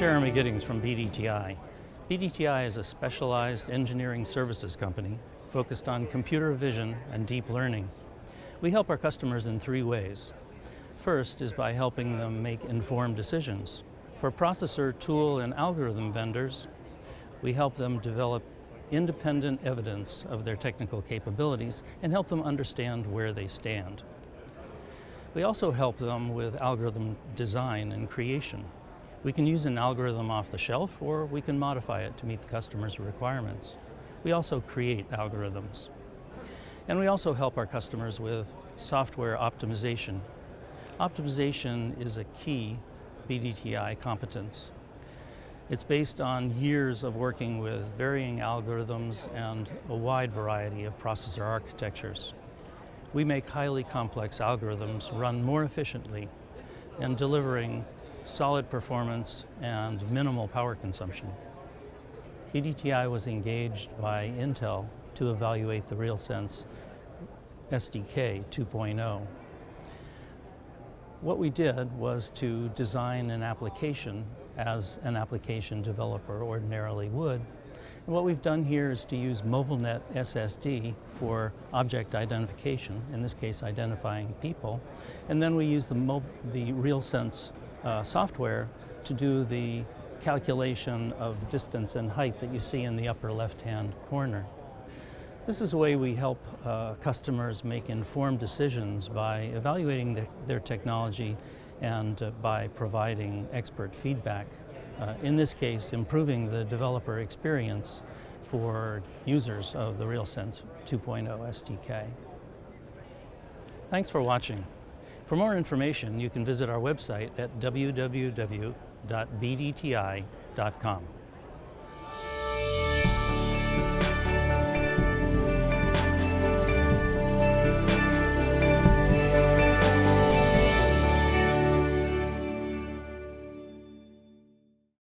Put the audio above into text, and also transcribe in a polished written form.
Jeremy Giddings from BDTI. BDTI is a specialized engineering services company focused on computer vision and deep learning. We help our customers in three ways. First is by helping them make informed decisions. For processor, tool, and algorithm vendors, we help them develop independent evidence of their technical capabilities and help them understand where they stand. We also help them with algorithm design and creation. We can use an algorithm off the shelf, or we can modify it to meet the customer's requirements. We also create algorithms. And we also help our customers with software optimization. Optimization is a key BDTI competence. It's based on years of working with varying algorithms and a wide variety of processor architectures. We make highly complex algorithms run more efficiently and delivering solid performance and minimal power consumption. BDTI was engaged by Intel to evaluate the RealSense SDK 2.0. What we did was to design an application as an application developer ordinarily would. And what we've done here is to use MobileNet SSD for object identification, in this case identifying people, and then we use the RealSense software to do the calculation of distance and height that you see in the upper left-hand corner. This is a way we help customers make informed decisions by evaluating their technology and by providing expert feedback. In this case, improving the developer experience for users of the RealSense 2.0 SDK. Thanks for watching. For more information, you can visit our website at www.bdti.com.